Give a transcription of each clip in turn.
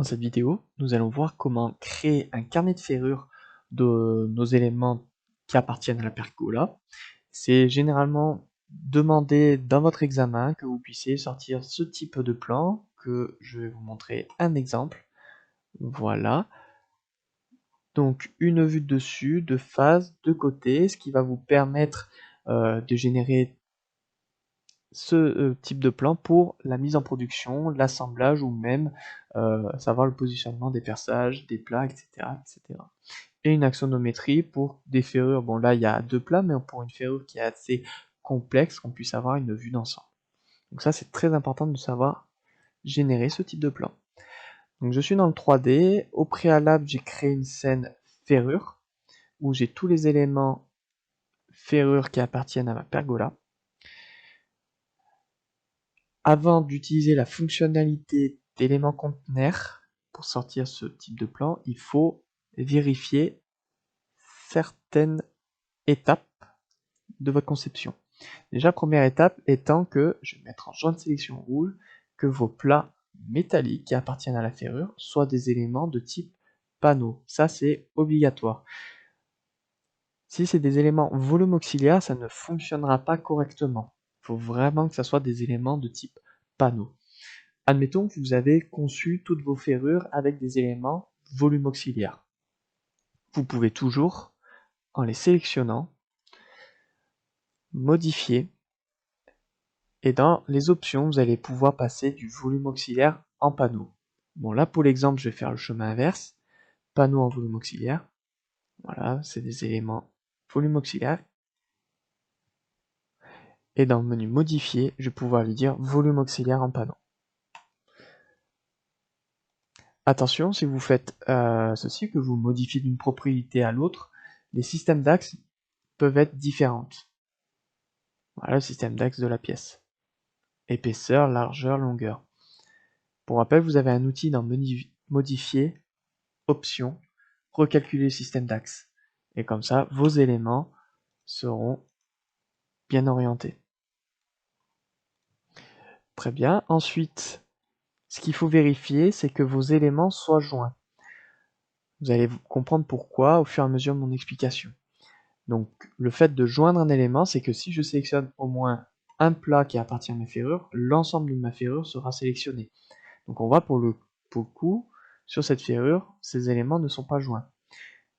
Dans cette vidéo, nous allons voir comment créer un carnet de ferrure de nos éléments qui appartiennent à la pergola. C'est généralement demandé dans votre examen que vous puissiez sortir ce type de plan, que je vais vous montrer un exemple. Voilà. Donc une vue de dessus, de face, de côté, ce qui va vous permettre de générer ce type de plan pour la mise en production, l'assemblage ou même savoir le positionnement des perçages, des plats, etc., etc. Et une axonométrie pour des ferrures. Bon là il y a deux plats, mais pour une ferrure qui est assez complexe, qu'on puisse avoir une vue d'ensemble. Donc ça c'est très important de savoir générer ce type de plan. Donc je suis dans le 3D. Au préalable j'ai créé une scène ferrure où j'ai tous les éléments ferrure qui appartiennent à ma pergola. Avant d'utiliser la fonctionnalité d'éléments conteneurs pour sortir ce type de plan, il faut vérifier certaines étapes de votre conception. Déjà, première étape étant que, je vais mettre en joint de sélection rouge, que vos plats métalliques qui appartiennent à la ferrure soient des éléments de type panneau. Ça, c'est obligatoire. Si c'est des éléments volume auxiliaire, ça ne fonctionnera pas correctement. Il faut vraiment que ça soit des éléments de type panneau. Admettons que vous avez conçu toutes vos ferrures avec des éléments volume auxiliaire. Vous pouvez toujours, en les sélectionnant, modifier, et dans les options, vous allez pouvoir passer du volume auxiliaire en panneau. Bon là pour l'exemple, je vais faire le chemin inverse, panneau en volume auxiliaire. Voilà, c'est des éléments volume auxiliaire. Et dans le menu modifier, je vais pouvoir lui dire volume auxiliaire en panneau. Attention, si vous faites ceci, que vous modifiez d'une propriété à l'autre, les systèmes d'axes peuvent être différentes. Voilà le système d'axe de la pièce. Épaisseur, largeur, longueur. Pour rappel, vous avez un outil dans menu modifier, options, recalculer le système d'axe. Et comme ça, vos éléments seront bien orientés. Très bien. Ensuite, ce qu'il faut vérifier, c'est que vos éléments soient joints. Vous allez comprendre pourquoi au fur et à mesure de mon explication. Donc, le fait de joindre un élément, c'est que si je sélectionne au moins un plat qui appartient à ma ferrure, l'ensemble de ma ferrure sera sélectionné. Donc, on voit pour le coup, sur cette ferrure, ces éléments ne sont pas joints.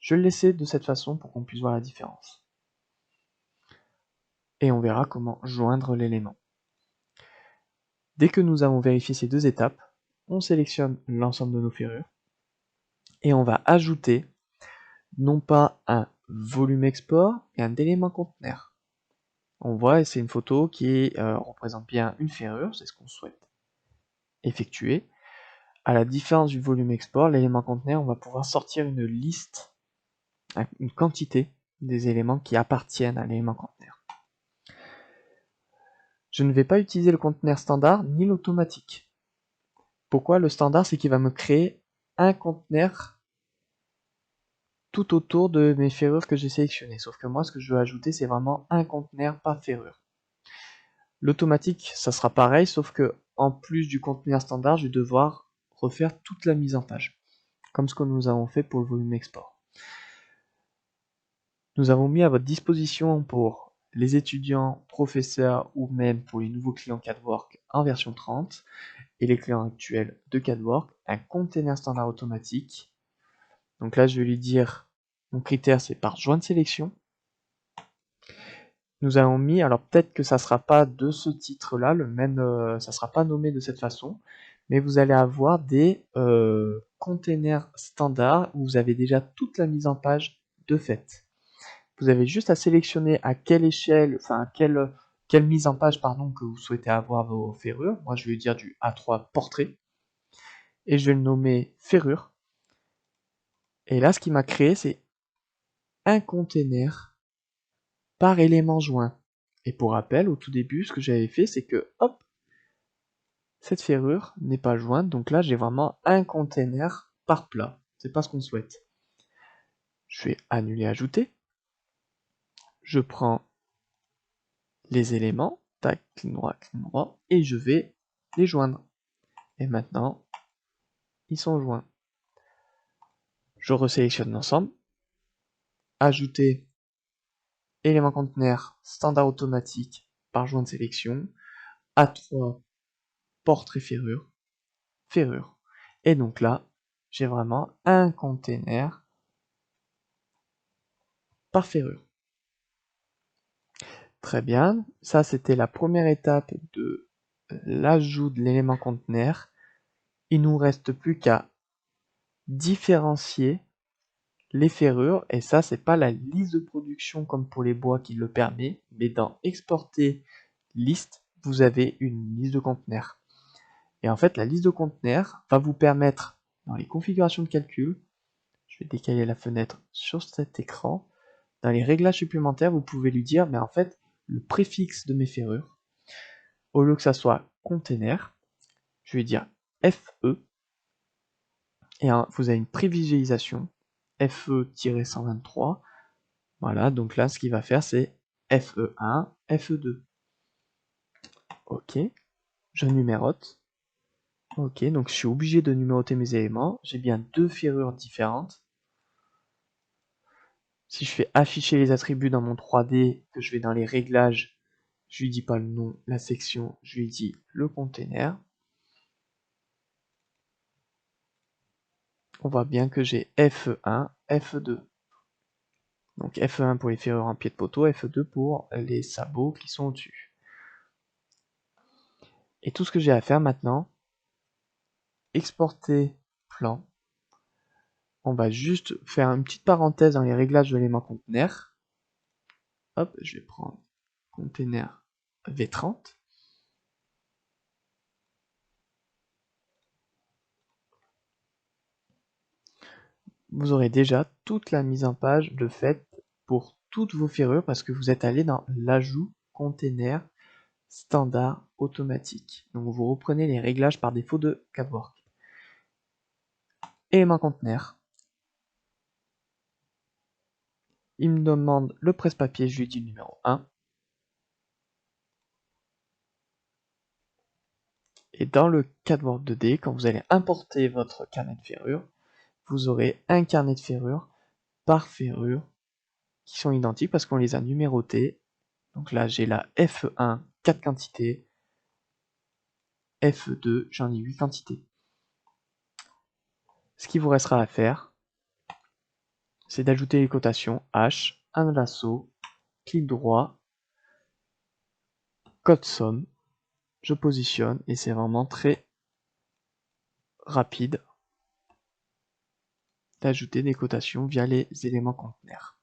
Je vais le laisser de cette façon pour qu'on puisse voir la différence. Et on verra comment joindre l'élément. Dès que nous avons vérifié ces deux étapes, on sélectionne l'ensemble de nos ferrures et on va ajouter non pas un volume export, mais un élément conteneur. On voit, et c'est une photo qui représente bien une ferrure, c'est ce qu'on souhaite effectuer. À la différence du volume export, l'élément conteneur, on va pouvoir sortir une liste, une quantité des éléments qui appartiennent à l'élément conteneur. Je ne vais pas utiliser le conteneur standard ni l'automatique. Pourquoi? Le standard, c'est qu'il va me créer un conteneur tout autour de mes ferrures que j'ai sélectionnées. Sauf que moi, ce que je veux ajouter, c'est vraiment un conteneur par ferrure. L'automatique, ça sera pareil, sauf que en plus du conteneur standard, je vais devoir refaire toute la mise en page, comme ce que nous avons fait pour le volume export. Nous avons mis à votre disposition pour les étudiants, professeurs ou même pour les nouveaux clients CADWORK en version 30 et les clients actuels de CADWORK, un container standard automatique. Donc là, je vais lui dire, mon critère c'est par joint de sélection. Nous avons mis, alors peut-être que ça sera pas de ce titre-là, le même, ça sera pas nommé de cette façon, mais vous allez avoir des containers standards où vous avez déjà toute la mise en page de fait. Vous avez juste à sélectionner à quelle échelle, enfin à quelle mise en page pardon que vous souhaitez avoir vos ferrures. Moi je vais dire du A3 portrait et je vais le nommer ferrure. Et là ce qui m'a créé c'est un container par élément joint. Et pour rappel, au tout début, ce que j'avais fait, c'est que, hop, cette ferrure n'est pas jointe, donc là, j'ai vraiment un container par plat. C'est pas ce qu'on souhaite. Je vais annuler, ajouter. Je prends les éléments, tac, clic droit, et je vais les joindre. Et maintenant, ils sont joints. Je resélectionne l'ensemble, ajouter élément conteneur standard automatique par joint de sélection, A3 portrait ferrure, ferrure. Et donc là, j'ai vraiment un container par ferrure. Très bien, ça c'était la première étape de l'ajout de l'élément conteneur. Il nous reste plus qu'à différencier les ferrures, et ça c'est pas la liste de production comme pour les bois qui le permet, mais dans exporter liste, vous avez une liste de conteneurs. Et en fait, la liste de conteneurs va vous permettre, dans les configurations de calcul, je vais décaler la fenêtre sur cet écran, dans les réglages supplémentaires, vous pouvez lui dire, mais en fait, le préfixe de mes ferrures, au lieu que ça soit container, je vais dire FE, et vous avez une prévisualisation, FE-123, voilà, donc là, ce qu'il va faire, c'est FE1, FE2. Ok, je numérote. Ok, donc je suis obligé de numéroter mes éléments. J'ai bien deux ferrures différentes. Si je fais afficher les attributs dans mon 3D, que je vais dans les réglages, je lui dis pas le nom, la section, je lui dis le container. On voit bien que j'ai FE1, FE2. Donc FE1 pour les ferrures en pied de poteau, FE2 pour les sabots qui sont au-dessus. Et tout ce que j'ai à faire maintenant, exporter plan. On va juste faire une petite parenthèse dans les réglages de l'élément conteneur. Hop, je vais prendre container V30. Vous aurez déjà toute la mise en page de fait pour toutes vos ferrures parce que vous êtes allé dans l'ajout container standard automatique. Donc vous reprenez les réglages par défaut de CADWORK. Élément conteneur. Il me demande le presse-papier, je lui dis le numéro 1. Et dans le CADWORK 2D, quand vous allez importer votre carnet de ferrure, vous aurez un carnet de ferrure par ferrure qui sont identiques parce qu'on les a numérotés. Donc là, j'ai la FE1, 4 quantités, FE2, j'en ai 8 quantités. Ce qui vous restera à faire, c'est d'ajouter les cotations H, un lasso, clic droit, code somme, je positionne et c'est vraiment très rapide d'ajouter des cotations via les éléments conteneurs.